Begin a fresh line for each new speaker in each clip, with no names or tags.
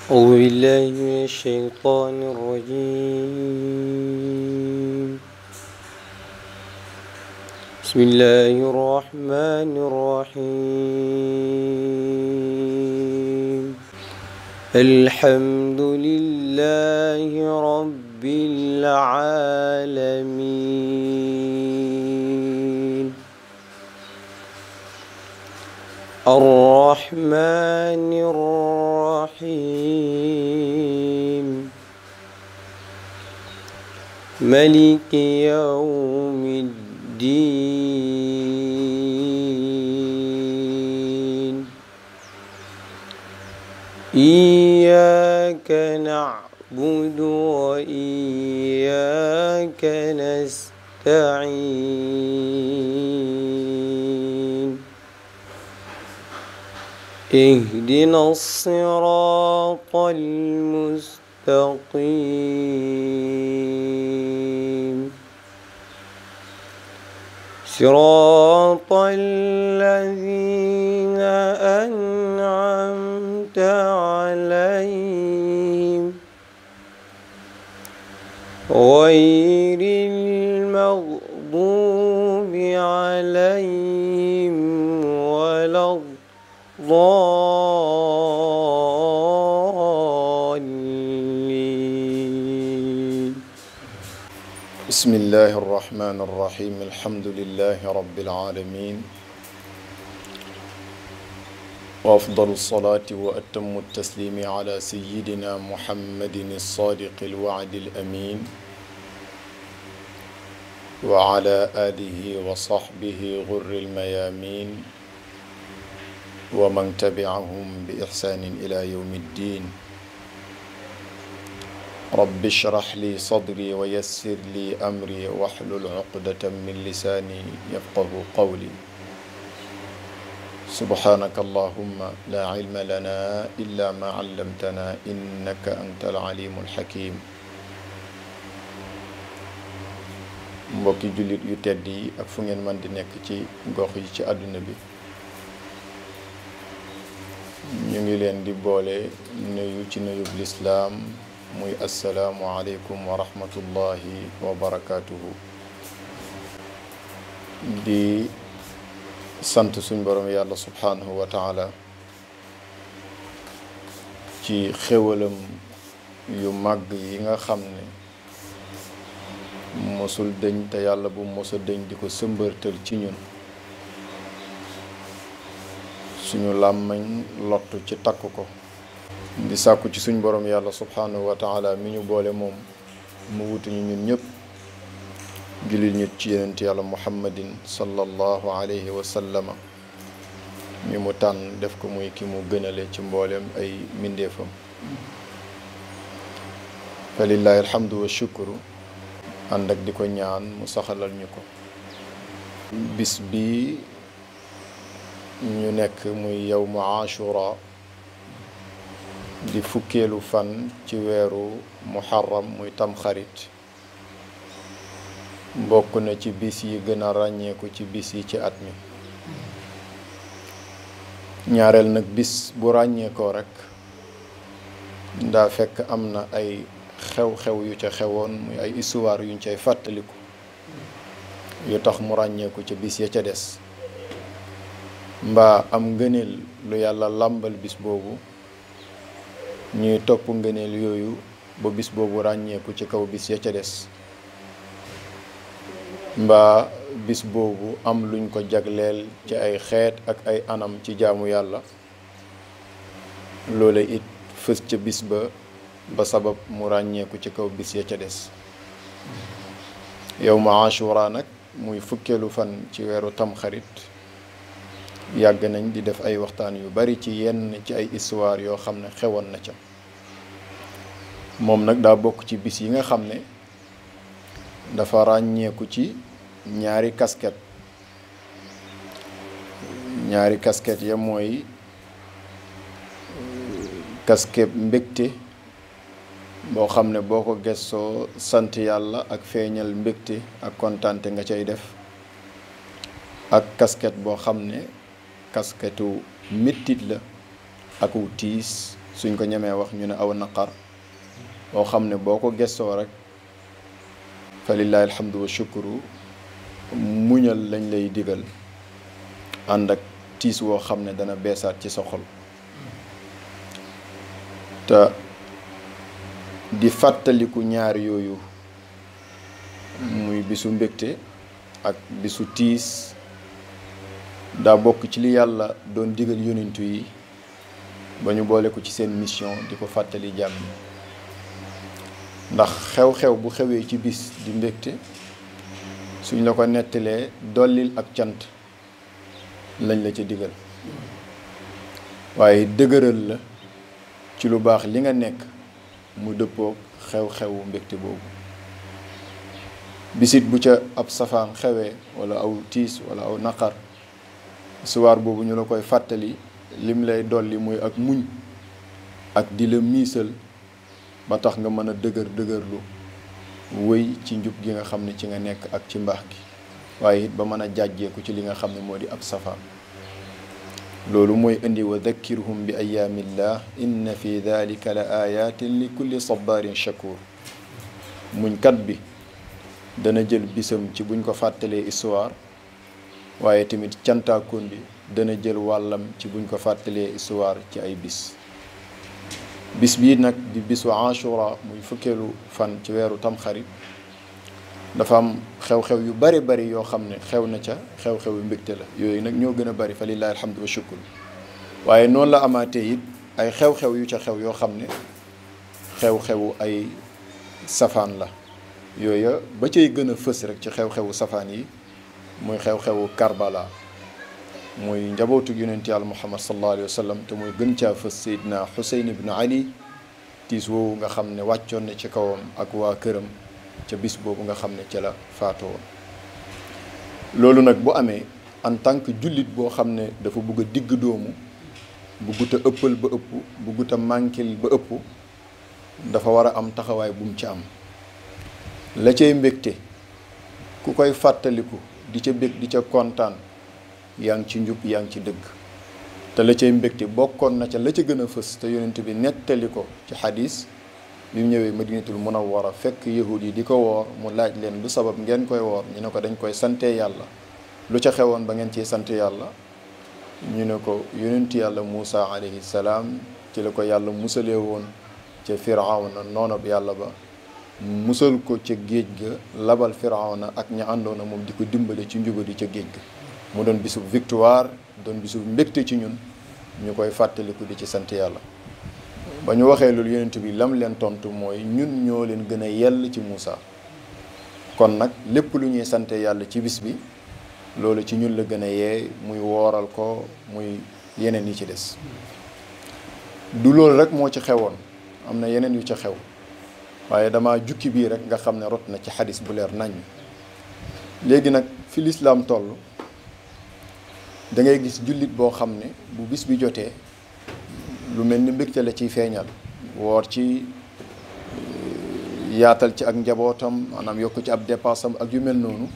أعوذ بالله من الشيطان الرجيم. بسم الله الرحمن الرحيم. الحمد لله رب العالمين الرحمن الرحيم ملك يوم الدين إياك نعبد وإياك نستعين اهدنا الصراط المستقيم صراط الذين أنعمت عليهم غير المغضوب عليهم ولا الضالين.
بسم الله الرحمن الرحيم الحمد لله رب العالمين وأفضل الصلاة وأتم التسليم على سيدنا محمد الصادق الوعد الأمين وعلى آله وصحبه غر الميامين ومن تبعهم بإحسان إلى يوم الدين. رب اشرح لي صدري ويسر لي أمري واحلل عقدة من لساني يفقه قولي. سبحانك اللهم لا علم لنا إلا ما علمتنا إنك أنت العليم الحكيم. mbokki jullit yu tedd yi ak fu ngeen man di nekk ci gox yi ci àdduna bi ñu ngi leen di boole nuyu ci nuyub lislaam muy assalaamu aleykum wa rahmatullahi wa barakatuhu. di sant suñ borom yàlla subhanahu wa taala ci xéwalam yu màgg yi nga xam ne mosul dëñ te yàlla bu mosa dëñ di ko sëmbërtal ci ñun. suñu làmmañ lottu ci takk ko di sàkku ci suñ borom yàlla subhanahu wa taala mi ñu boole moom mu wutuñu ñun ñëpp jullit ñu ci yenent yàlla muhammadin sallallahu alayhi wa sallama mi mu tànn def ko muy ki mu gënale ci mbooleem ay mbindeefam. fa lillahi alhamdu wa shukru ànd ak di ko ñaan mu saxalal ñu ko. bis bi ñu nekk muy yawmu ashura di fukkeelu fan ci weeru muharram muy tamxarit bokk na ci bis yi gën a ràññeeku ci bis yi ci at mi. ñaareel nag bis bu ràññeekoo rekk ndaa fekk am na ay xew-xew yu ca xewoon muy ay histoire yuñ cay fàttaliku yu tax mu ràññeeku ca bis ya ca des, mbaa am ngëneel lu yàlla làmbal bis boobu ñuy topp ngëneel yooyu ba bis boobu ràññeeku ci kaw bis ya ca des, mbaa bis boobu am luñ ko jagleel ci ay xeet ak ay anam ci jaamu yàlla loola it fës ca bis ba sabab mu ràññeeku ci kaw bis ya ca des. yawmu ashura nag muy fukkeelu fan ci weeru tamxarit yàgg nañ di def ay waxtaan yu bari ci yenn ci ay histoire yoo xam ne xewoon na ca. moom nag daa bokk ci bis yi nga xam ne dafa ràññeeku ci ñaari casquette ya mooy casquette mbégte boo xam ne boo ko gëstoo sant yàlla ak feeñal mbégte ak kontaante nga cay def, ak casquette boo xam ne casquettu mettit la ak wu tiis suñ ko ñemee wax ñu ne aw naqar boo xam ne boo ko gestoo rek fa lillahi alhamdu wa shukru muñal lañ lay digal ànd ak tiis woo xam ne dana beesaat ci sa xol te di fàttaliku ñaar yooyu muy bisu mbégte ak bisu tiis daa bokk ci li yàlla doon digal yonentu yi ba ñu boole ko ci seen mission di ko fàttali jàmm ndax xew-xew bu xewee ci bis di mbégte suñ la ko nettalee dollil ak cant lañ la ca digal waaye dëgëral la ci lu baax li nga nekk mu dëppoog xew-xewu mbégte boobu bisit bu ca ab safaan xewee wala aw tiis wala aw naqar suwaar boobu ñu la koy fàttali lim lay dolli muy ak muñ ak di la miisal ba tax nga mën a dëgërlu wëy ci njub gi nga xam ne ci nga nekk ak ci mbaax gi waaye it ba mën a jàjjeeku ci li nga xam ne moo di ab safaan loolu mooy indi wa dhakkirhum bi ayaamillah inna fi dhalika la ayatin li kulli sabarin shakur muñkat bi dana jël bisam ci buñ ko fàttalee histoire waaye tamit cantaakoon bi dana jël wàllam ci buñ ko fàttalee histoire ci ay bis bii nag di bisu Ashura muy fukkeelu fan ci weeru tamxarit dafa am xew-xew yu bari yoo xam ne xew na ca xew-xew yu mbégte la yooyu nag ñoo gën a bari fa lillahi alhamdu wa shukr waaye noonu la amaatee it ay xew-xew yu ca xew yoo xam ne xew-xewu ay safaan la yooya ba cay gën a fës rek ci xew-xewu safaan yi muy xew-xewu Karbala muy njabootu yonent Yàlla Muhammad sallallahu alayhi wa sallam te muy gën caa fës Seydina Xuseyn ibn Ali tiis woowu nga xam ne wàccoon na ci kawam ak waa këram ca bis boobu nga xam ne ca la faatoo woon loolu nag bu amee en tant que jullit boo xam ne dafa bugg a digg doomu buggut a ëppal ba ëpp buggut a mànkil ba ëpp dafa war a am taxawaay bu mu ci am la cay mbégte ku koy fàttaliku di ca bég di ca kontaan yaa ngi ci njub yaa ngi ci dëgg te la cay mbégte bokkoon na ca la ca gën a fës te yonent bi nettali ko ci xadis bi mu ñëwee madinatul munawwara fekk yahud yi di ko woor mu laaj leen lu sabab ngeen koy woor ñu ne ko dañ koy sante yàlla lu ca xewoon ba ngeen ciy sant yàlla ñu ne ko yonent yàlla Muusa alayhi salaam ci la ko yàlla musalee woon ca firawna noonab yàlla ba musal ko ca géej ga labal firawna ak ña àndoona moom di ko dimbale ci njubadi ca géej ga mu doon bisub victoire doon bisub mbégte ci ñun ñu koy fàttaliku di ci sant yàlla ba ñu waxee loolu yonent bi lam leen tontu mooy ñun ñoo leen gën a yell ci Muusa kon nag lépp lu ñuy sante yàlla ci bis bi loolu ci ñun la gën a yee muy wooral ko muy yeneen yi ci des du loolu rek moo ci xewoon am na yeneen yu ca xew waaye dama jukki bii rek nga xam ne rot na ci xadis bu leer nañ léegi nag fi lislaam toll da ngay gis jullit boo xam ne bu bis bi jotee lu mel ni mbégte la ciy feeñal woor ci yaatal ci ak njabootam maanaam yokk ci ab dépassam ak yu mel noonu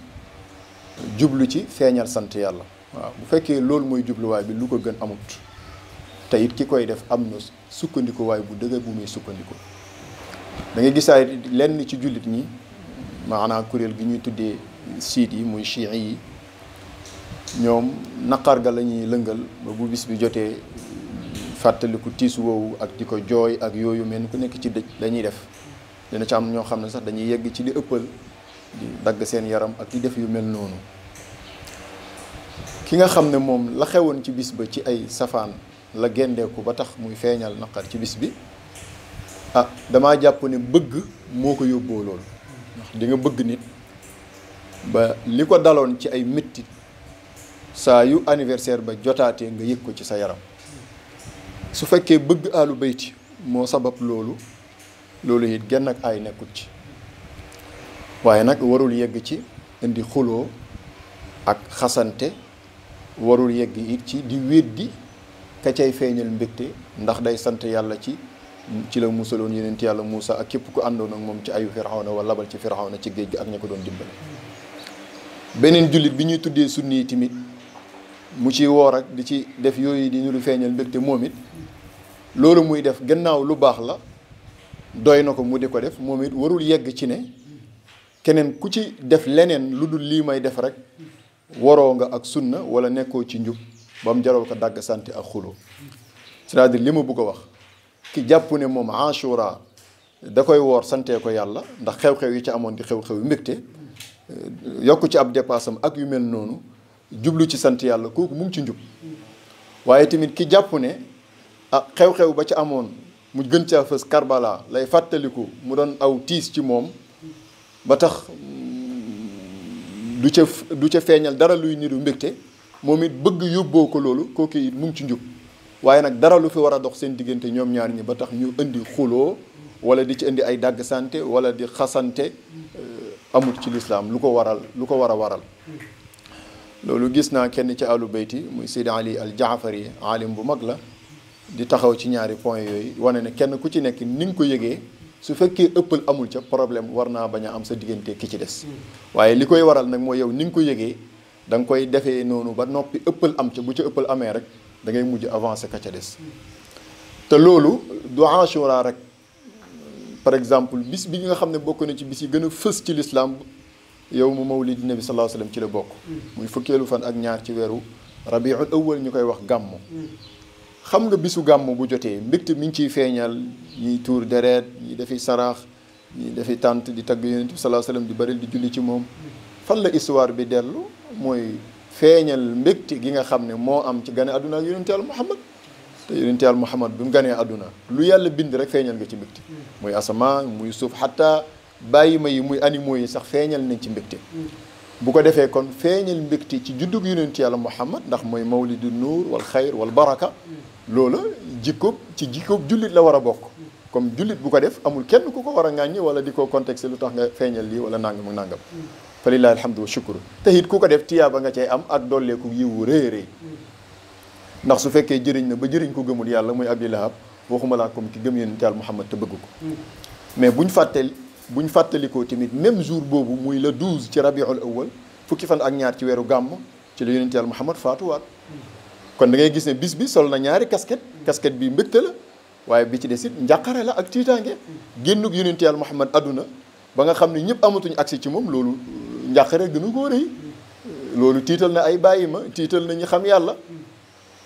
jublu ci feeñal sant yàlla waaw bu fekkee loolu mooy jubluwaay bi lu ko gën amut te it ki koy def am na sukkandikuwaay bu dëgër bu muy sukkandiku da ngay gisaay lenn ci jullit ñi maanaam kuréel gi ñuy tuddee siit yi muy chiites yi ñoom naqar ga la ñuy lëngal ba bu bis bi jotee fàttaliku tiis woowu ak di ko jooy ak yooyu mel ni ku nekk ci dëj dañuy def dina ci am ñoo xam ne sax dañuy yegg ci di ëppal di dagg seen yaram ak di def yu mel noonu ki nga xam ne moom la xewoon ci bis ba ci ay safaan la gendeeku ba tax muy feeñal naqar ci bis bi damaa jàpp ne bëgg moo ko yóbboo loolu ndax di nga bëgg nit ba li ko daloon ci ay mettit saa yu anniversaire ba jotaatee nga yëg ko ci sa yaram su fekkee bëgg alu bayti moo sabab loolu it genn ak ay nekkut ci waaye nag warul yegg ci indi xuloo ak xasante warul yegg it ci di weddi ka cay feeñal mbégte ndax day sant yàlla ci la musaloon yonent yàlla Muusa ak képp ku àndoon ak moom ci ayu Firawna wala labal ci Firawna ci géej gi ak ña ko doon dimbale beneen jullit bi ñuy tuddee sunni yi tamit mu ci woor ak di ci def yooyu di ñu lu feeñal mbégte moom it loolu muy def gannaaw lu baax la doy na ko mu di ko def moom it warul yegg ci ne keneen ku ci def leneen lu dul lii may def rek waroo nga ak sunna wala nekkoo ci njub ba mu jaral ko dàgg santi ak xuloo c'est-à-dire li ma bëgg a wax ki jàpp ne moom Ashura da koy woor santee ko yàlla ndax xew-xew yi ci amoon di xew-xew yu mbégte yokk ci ab dépassam ak yu mel noonu jublu ci sant yàlla kooku mu ngi ci njub waaye tamit ki jàpp ne ah xew-xew ba ci amoon mu gën caa fës Karbala lay fàttaliku mu doon aw tiis ci moom ba tax du ca feeñal dara luy niru mbégte moom it bëgg yóbboo ko loolu kooku it mu ngi ci njub waaye nag dara lu fi war a dox seen diggante ñoom ñaar ñi ba tax ñu indi xuloo wala di ci indi ay dàgg sante wala di xasante amul ci lislaam lu ko war a waral loolu gis naa kenn ci alu bayti muy Seydi Ali al Jaafari alim bu mag la di taxaw ci ñaari point yooyu wane ne kenn ku ci nekk ni nga ko yëgee su fekkee ëppal amul ca problème war naa bañ a am sa diggante ki ci des waaye li koy waral nag mooy yow ni nga ko yëgee da nga koy defee noonu ba noppi ëppal am ca bu ca ëppal amee rek da ngay mujj avancer ka ca des te loolu du Ashura rek par exemple bis bi nga xam ne bokk na ci bis yi gën a fës ci lislaam yow mu mawlid nabi sallallahu alayhi wasallam ci la bokk muy fukkeelu fan ak ñaar ci weeru rabiul awwal ñu koy wax gàmmu xam nga bisu gàmmu bu jotee mbégte mi ngi ciy feeñal ñiy tuur deret ñi defi saraax ñi defi tànt di tagg yonent bi sallallahu alayhi wasallam di bari di julli ci moom fan la histoire bi dellu mooy feeñal mbégte gi nga xam ne moo am ci gane àdduna ak yonent Yàlla Muhammad te yonent Yàlla Muhammad bi mu ganee àdduna lu yàlla bind rek feeñal nga ci mbégte muy asamaan muy suuf xataa bàyyi ma yi muy animaux yi sax feeñal nañ ci mbégte bu ko defee kon feeñal mbégte ci juddug yonent Yàlla Muhammad ndax mooy mawlidu nuur wal xayr wal baraka loola jikko jullit la war a bokk comme jullit bu ko def amul kenn ku ko war a ŋàññi wala di ko contexte lu tax nga feeñal lii wala nangam ak nangam fa lillahi alhamdu wa shukru te it ku ko def tiyaaba nga cay am ak dolleeku yiwu rëy rëy ndax su fekkee jëriñ na ba jëriñ ko gëmul yàlla muy Abi Lahab waxuma laa comme ki gëm yonent Yàlla Muhammad te bëgg ko mais buñ fàttalikoo tamit même jour boobu muy le 12 ci rabiul awwal fukki fan ak ñaar ci weeru gàmm ci la yonent Yàlla Muhammad faatuwaat kon da ngay gis ne bis bi sol na ñaari casquette bi mbégte la waaye bi ci des it njàqare la ak tiitaange génnug yonent Yàlla Muhammad adduna ba nga xam ne ñëpp amatuñ accès ci moom loolu njàqare gënu koo rëy loolu tiital na ay bàyyi ma tiital na ñi xam yàlla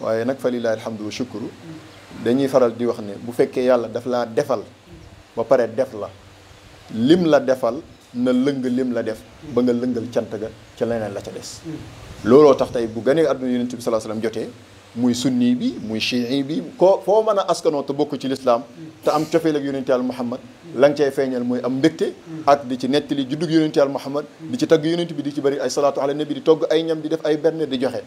waaye nag fa lillahi alhamdu wa shukru dañuy faral di wax ne bu fekkee yàlla daf laa defal ba pare def la lim la defal na lëng lim la def ba nga lëngal cant ga ca leneen la ca des looloo tax tey bu ganee àdduna yonent bi sallallahu alayhi wasallam jotee muy sunni bi muy chiites bi ko foo mën a askanoo te bokk ci lislaam te am cofeel ak yonent Yàlla Muhammad la nga cay feeñal mooy am mbégte ak di ci nettali juddug yonent Yàlla Muhammad di ci tagg yonent bi di ci bëri ay salaatu ala nabi di togg ay ñam di def ay berne di joxe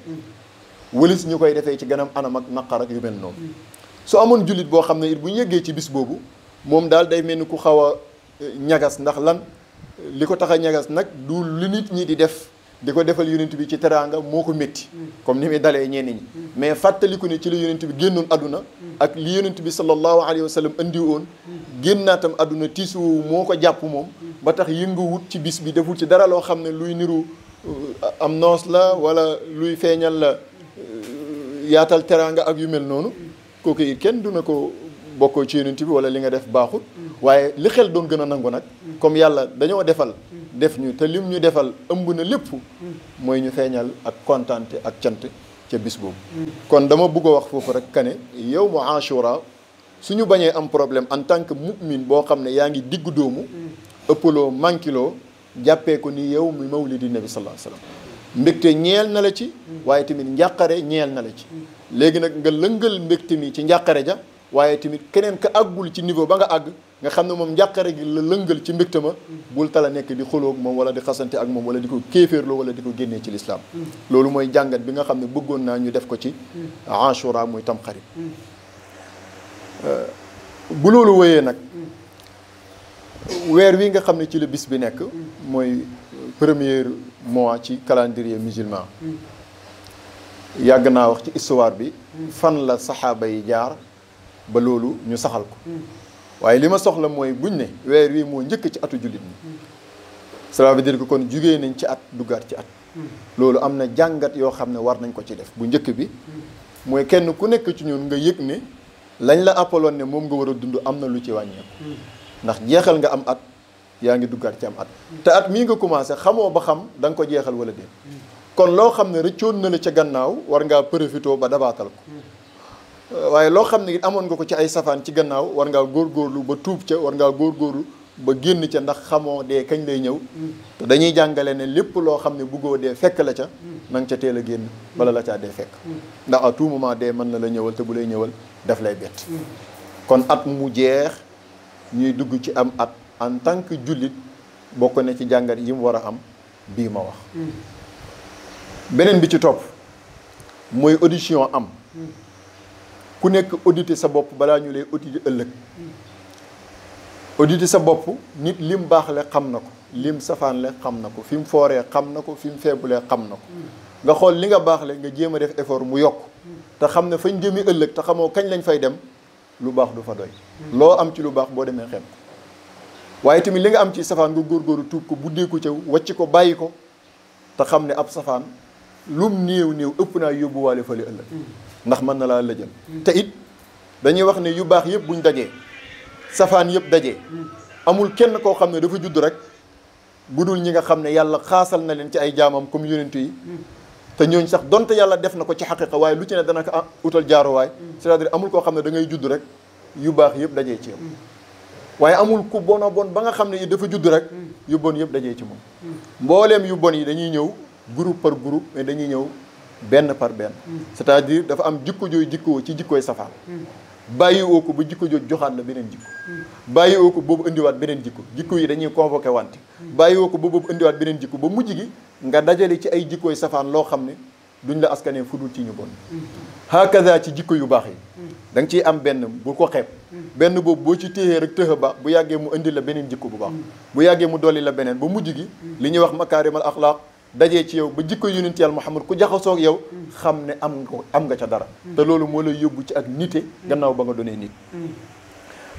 wëlis ñu koy defee ci ganam anam ak naqar ak yu mel noonu su amoon jullit boo xam ne it bu ñu yeggee ci bis boobu moom daal day mel ni ku xaw a ñagas ndax lan li ko tax a ñagas nag du li nit ñi di def di ko defal yonent bi ci teraanga moo ko métti comme ni muy dalee ñenn ñi mais fàttaliku ne ci la yonent bi génnoon àdduna ak li yonent bi sallallahu alayhi wa sallam andi woon génnaatam àdduna tiisu moo ko jàpp moom ba tax yënguwut ci bis bi deful ci dara loo xam ne luy niru am noos la wala luy feeñal la yaatal teraanga ak yu mel noonu kooku it kenn du na ko bokkoo ci yonent bi wala li nga def baaxut waaye li xel doon gën a nangu nag comme yàlla dañoo def ñu te lim ñu defal ëmb na lépp mooy ñu feeñal ak kontaante ak cant ca bis boobu kon dama bëgg a wax foofu rek kane yow mu Ashura suñu bañee am problème en tant que mu'min boo xam ne yaa ngi diggu doomu ëppaloo mankiloo jàppee ko ni yow mi mawlidi nabi sallallahu alayhi wasallam mbégte ñeel na la ci waaye tamit njàqare ñeel na la ci léegi nag nga lëngal mbégte mi ci njàqare ja waaye tamit keneen ka àggul ci niveau ba nga àgg nga xam ne moom njàqare gi la lëngal ci mbégte ma bul tala nekk di xulóog moom wala di xasante ak moom wala di ko kéeféerloo wala di ko génnee ci lislaam loolu mooy jàngat bi nga xam ne bëggoon naa ñu def ko ci Ashura muy tamxarit bu loolu wéyee nag weer wi nga xam ne ci la bis bi nekk mooy premier mois ci calendrier musulman yàgg naa wax ci histoire bi fan la saxaaba yi jaar ba loolu ñu saxal ko waaye li ma soxla mooy buñ ne weer wi moo njëkk ci atu jullit ñi cela veut dire que kon jugee nañ ci at duggaat ci at loolu am na jàngat yoo xam ne war nañ ko ci def bu njëkk bi mooy kenn ku nekk ci ñun nga yëg ne lañ la appaloon ne moom nga war a dund am na lu ci wàññeeku ndax jeexal nga am at yaa ngi duggaat ci am at te at mii nga commencé xamoo ba xam da nga ko jeexal wala déet kon loo xam ne rëccoon na la ca gannaaw war ngaa profité ba dabaatal ko waaye loo xam ne it amoon nga ko ci ay safaan ci gannaaw war ngaa góorgóorlu ba tuub ca war ngaa góorgóorlu ba génn ca ndax xamoo dee kañ lay ñëw te dañuy jàngale ne lépp loo xam ne buggoo dee fekk la ca na nga ca teel a génn bala la caa dee fekk ndax à tout moment dee mën na la ñëwal te bu lay ñëwal daf lay bett kon at mu jeex ñuy dugg ci am at en tant que jullit bokk na ci jàngat yi mu war a am bii ma wax beneen bi ci topp mooy audition am ku nekk auditer sa bopp balaa ñu lay auditer ëllëg auditer sa bopp nit lim baax le xam na ko lim safaan le xam na ko fi mu fooree xam na ko fi mu feebulee xam na ko nga xool li nga baax le nga jéem a def effort mu yokk te xam ne fañ jëmi ëllëg te xamoo kañ lañ fay dem lu baax du fa doy loo am ci lu baax boo demee xeeb ko waaye tamit li nga am ci safaan nga góorgóorlu tuub ko buddeeku ca wàcc ko bàyyi ko te xam ne ab safaan lum néew néew ëpp naa yóbbuwaale fële ëllëg ndax mën na laa lëjal te it dañuy wax ne yu baax yëpp buñ dajee safaan yëpp dajee amul kenn koo xam ne dafa judd rek budul ñi nga xam ne yàlla xaasal na leen ci ay jaamam comme yonent yi te ñooñ sax donte yàlla def na ko ci xaqiqa waaye lu ci ne dana ko utal jaaruwaay c'est-à-dire amul koo xam ne da ngay judd rek yu baax yëpp dajee ci yow waaye amul ku bon a bon ba nga xam ne dafa judd rek yu bon yëpp dajee ci moom mbooleem yu bon yi dañuy ñëw groupe par groupe mais dañuy ñëw benn par benn c'est-à-dire dafa am jikko jooy jikkoo ci jikkooy safaan bàyyi woo ko ba jikko jooj joxaat la beneen jikko bàyyi woo ko boobu indiwaat beneen jikko yi dañuy convoqué wante bàyyi woo ko ba boobu indiwaat beneen jikko ba mujj gi nga dajale ci ay jikkooy safaan loo xam ne duñ la askanee fu dul ci ñu bon hakaza ci jikko yu baax yi da nga ciy am benn bu ko xeeb benn boobu boo ci téyee rek tëx a baax bu yàggee mu indi la beneen jikko bu baax bu yàggee mu dolli la beneen ba mujj gi li ñuy wax makaarimal axlaaq dajee ci yow ba jikko yonent Yàlla Muhammad ku jaxasoog yow xam ne am nga ca dara te loolu moo lay yóbbu ci ak nite gannaaw ba nga doonee nit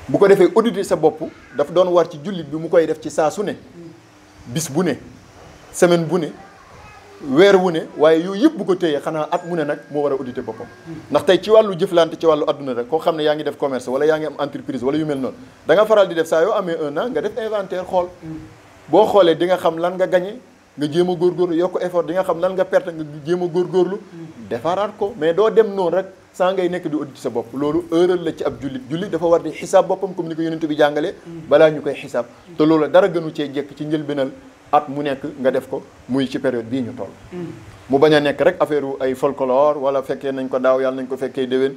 bu ko defee auditer sa bopp daf doon war ci jullit bi mu koy def ci saa su ne bis bu ne semaine bu ne weer wu ne waaye yooyu yëpp bu ko téyee xanaa at mu ne nag moo war a auditer boppam ndax tey ci wàllu jëflante ci wàllu adduna rek koo xam ne yaa ngi def commerce wala yaa ngi am entreprise wala yu mel noonu da nga faral di def saa yoo amee un an nga def inventaire xool boo xoolee di nga xam lan nga gagné nga jéem a góorgóorlu yokk effort di nga xam lan nga perte nga jéem a góorgóorlu defaraat ko mais doo dem noonu rek saa ngay nekk di auditer sa bopp loolu erreur la ci ab jullit dafa war di xisaab boppam comme ni ko yonent bi jàngalee balaa ñu koy xisaab te loolu dara gënu cee jekk ci njëlbéenal at mu nekk nga def ko muy ci période bii ñu toll mu bañ a nekk rek affaire ay folklore wala fekkee nañ ko daaw yàlla nañ ko fekkee déwén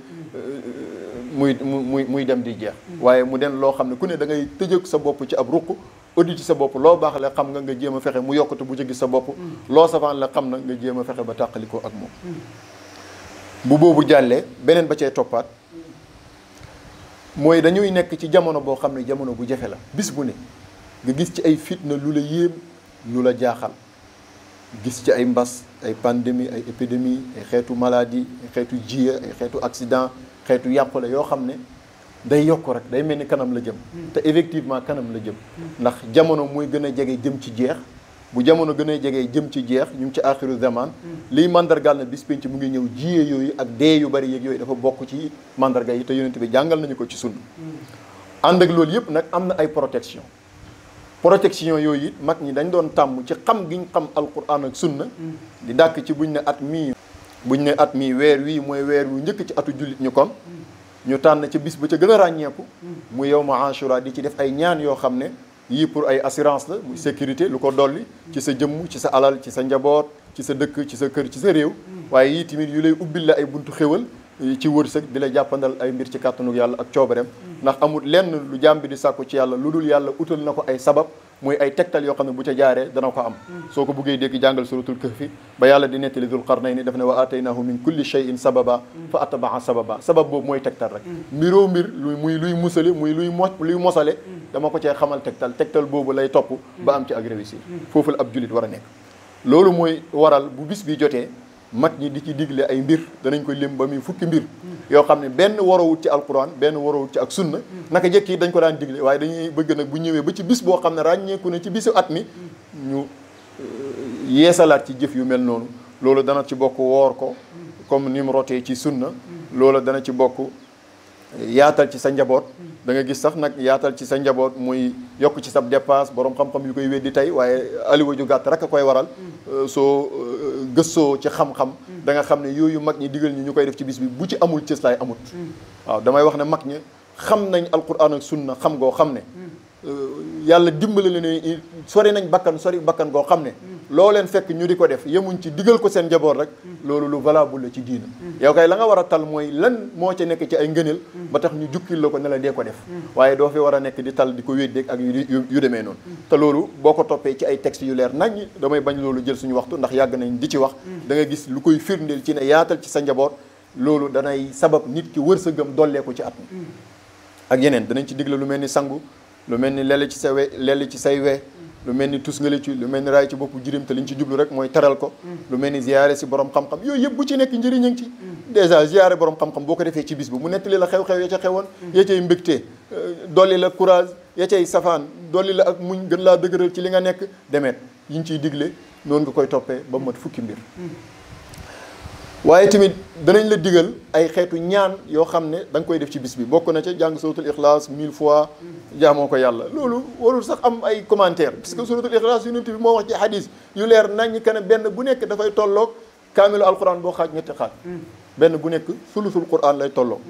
muy dem di jeex waaye mu den loo xam ne ku ne da ngay tëjëg sa bopp ci ab ruq audit ci sa bopp loo baax la xam nga jéem a fexe mu yokkute bu ci gis sa bopp loo safaan la xam na nga jéem a fexe ba tàqalikoo ak moom bu boobu jàllee beneen ba cee toppaat mooy dañuy nekk ci jamono boo xam ne jamono bu jafe la bis bu ne nga gis ci ay fitna lu la yéem lu la jaaxal gis ci ay mbas ay pandémie ay épidémie ay xeetu maladie ay xeetu jiya ay xeetu accident xeetu yàqule yoo xam ne day yokk rek day mel ni kanam la jëm te effectivement kanam la jëm ndax jamono mooy gën a jege jëm ci jeex bu jamono gën a jege jëm ci jeex ñu ngi ci axiru zaman liy mandargaal na bis penc mu ngi ñëw jiye yooyu ak dee yu bari yeeg yooyu dafa bokk ci mandarga yi te yonent bi jàngal nañu ko ci sunna ànd ak loolu yëpp nag am na ay protection yooyu it mag ñi dañ doon tàmm ci xam gi ñu xam alquran ak sunna di dàkk ci buñ ne at mii weer wii mooy weer wu njëkk ci atu jullit ñu kon ñu tànn ca bis ba ca gën a ràññeeku mu yawma ashura di ci def ay ñaan yoo xam ne yii pour ay assurance la muy sécurité lu ko dolli ci sa jëmm ci sa alal ci sa njaboot ci sa dëkk ci sa kër ci sa réew waaye yii tamit yu lay ubbil la ay buntu xéwal ci wërsëg di la jàppandal ay mbir ci kàttanu yàlla ak coobareem ndax amul lenn lu jaam bi di sàkku ci yàlla lu dul yàlla utal na ko ay sabab muy ay tegtal yoo xam ne bu ca jaaree dana ko am soo ko buggee dégg jàngal suratul kahfi ba yàlla di nettali dul qarnayni daf ne wa ataynaahu min kulli shay'in sababa fa atbaa sababa sabab boobu mooy tegtal rek mbiroo mbir luy musale muy luy mosale dama ko cee xamal tegtal boobu lay topp ba am ci ak réussir foofu la ab julit war a nekk loolu mooy waral bu bis bi jotee mag ñi di ci digle ay mbir danañ koy lim ba muy fukki mbir yoo xam ne benn warawut ci alquran benn warawut ci ak sunna naka jëkk yi dañ ko daan digle waaye dañuy bëgg nag bu ñëwee ba ci bis boo xam ne ràññeeku ne ci bisu at mi ñu yeesalaat ci jëf yu mel noonu loolu dana ci bokk woor ko comme ni mu rotee ci sunna loolu dana ci bokk yaatal ci sa njaboot da nga gis sax nag yaatal ci sa njaboot muy yokk ci sa dépasse borom xam-xam yu koy weddi tey waaye aliwa ju gàtt rek a koy waral soo gëstoo ci xam-xam da nga xam ne yooyu mag ñi digal ñu koy def ci bis bi bu ci amul cëslaay amut waaw damay wax ne mag ñi xam nañ alquran ak sunna xam goo xam ne yàlla dimbale la ne sori nañ sori bakkan goo xam ne loo leen fekk ñu di ko def yemuñ ci digal ko seen njaboot rek loolu lu valable la ci diina yow kay la nga war a tal mooy lan moo ca nekk ci ay ngëneel ba tax ñu jukkil la ko ne la dee ko def waaye doo fi war a nekk di tal di ko wéddeeg ak yu demee noonu te loolu boo ko toppee ci ay textes yu leer nañ damay bañ loolu jël suñu waxtu ndax yàgg nañ di ci wax da nga gis lu koy firndeel ci ne yaatal ci sa njaboot loolu danay sabab nit ki wërsëgam dollee ko ci at mi ak yeneen danañ ci digle lu mel ni sangu lu mel ni lell ci sa lell ci say we lu mel ni tus ngale ci lu mel ni raay ci boppu jirim te liñ ci jublu rek mooy teral ko lu mel ni ziyaare si borom xam-xam yooyu yëpp bu ci nekk njëriñ a ngi ci dèjà ziyaare borom xam-xam boo ko defee ci bis bi mu nettali la xew-xew ya ca xewoon ya cay mbégte dolli la courage ya cay safaan dolli la ak muñ gën laa dëgëral ci li nga nekk demeet yiñ ciy digle noonu nga koy toppee ba mat fukki mbir waaye tamit danañ la digal ay xeetu ñaan yoo xam ne da nga koy def ci bis bi bokk na ca jàng suratul ixlaas 1000 fois jaamoo ko yàlla loolu warul sax am ay commentaire parce que suratul ixlaas yonent bi moo wax ci hadis yu leer nañ que ne benn bu nekk dafay tolloog kaamilu alquran boo xaaj ñetti xaaj benn bu nekk sulusul quran lay tolloog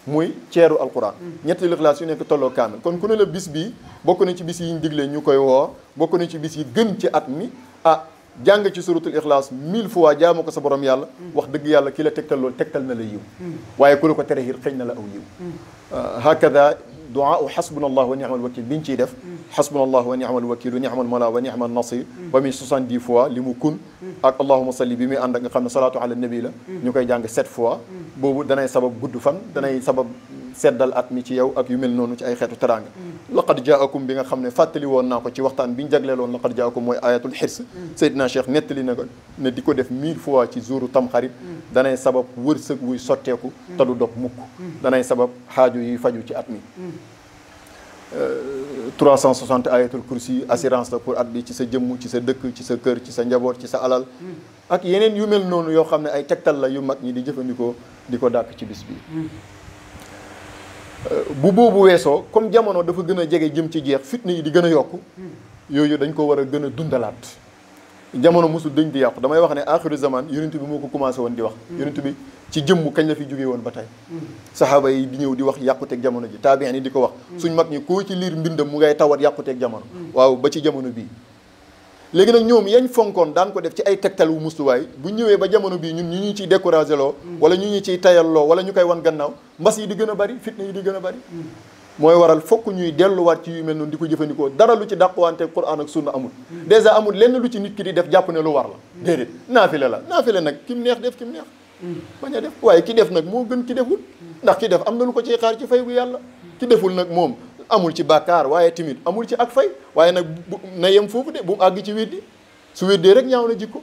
muy ceeru alquran ñetti ixlaas yu nekk tolloog kaamil kon ku ne la bis bi bokk na ci bis yi ñu digle ñu koy woor bokk na ci bis yi gën ci at mi jàng ci suratul ixlaas 1000 fois jaamu ko sa borom yàlla wax dëgg yàlla ki la tegtal loolu tegtal na la yiw waaye ku la ko tere xëy na la aw yiw hakada duaa xasbuna allah wa ni'mal wakil biñ ciy def xasbuna allah wa ni'mal wakil wa ni'mal mala wa ni'mal nasir ba muy 70 fois li mu kun ak allahuma salli bi muy ànd ak nga xam ne salaatu ala nabi la ñu koy jàng 7 fois boobu danay sabab gudd fan danay sabab seddal at mi ci yow ak yu mel noonu ci ay xeetu teraanga laqad jaakum bi nga xam ne fàttali woon naa ko ci waxtaan bi ñu jagleeloon laqad jaakum mooy ayatul xirs Seydina Cheikh nettali na ko ne di ko def 1000 fois ci jouru tamxarit danay sabab wërsëg wuy sotteeku te du dog mukk danay sabab xaaju yi faju ci at mi 360 ayatul kursi assurance la pour at bi ci sa jëmm ci sa dëkk ci sa kër ci sa njaboot ci sa alal ak yeneen yu mel noonu yoo xam ne ay tegtal la yu mag ñi di jëfandikoo di ko dàkk ci bis bi bu boobu weesoo comme jamono dafa gën a jege jëm ci jeex fitna yi di gën a yokk yooyu dañ ko war a gën a dundalaat jamono mosul dañ di yàqu damay wax ne axiru zaman yonent bi moo ko commencé woon di wax yonent bi ci jëmm kañ la fi jógee woon ba tey saxaaba yi di ñëw di wax yàquteeg jamono ji taabiin yi di ko wax suñ mag ñi koo ci liir mbindam mu ngay tawat yàquteeg jamono waaw ba ci jamono bii léegi nag ñoom yañ fonkoon daan ko def ci ay tegtal wu musluwaay bu ñëwee ba jamono bii ñun ñu ciy découragé loo wala ñu ñu ciy tayal loo wala ñu koy wan gannaaw mbas yi di gën a bari fitna yi di gën a bari mooy waral fokk ñuy delluwaat ci yu mel noonu di ko jëfandikoo dara lu ci dàqwante Qur'an ak sunna amul dèjà amul lenn lu ci nit ki di def jàpp ne lu war la déedéet naafile la naafile nag ki mu neex def ki mu neex bañ a def waaye ki def nag moo gën ki deful ndax ki def am na lu ko ciy xaar ci fay bu yàlla ki deful nag moom amul ci bàkkaar waaye timit amul ci ak fay waaye nag na yem foofu de bu mu àgg ci weddi su weddee rek ñaaw na jikko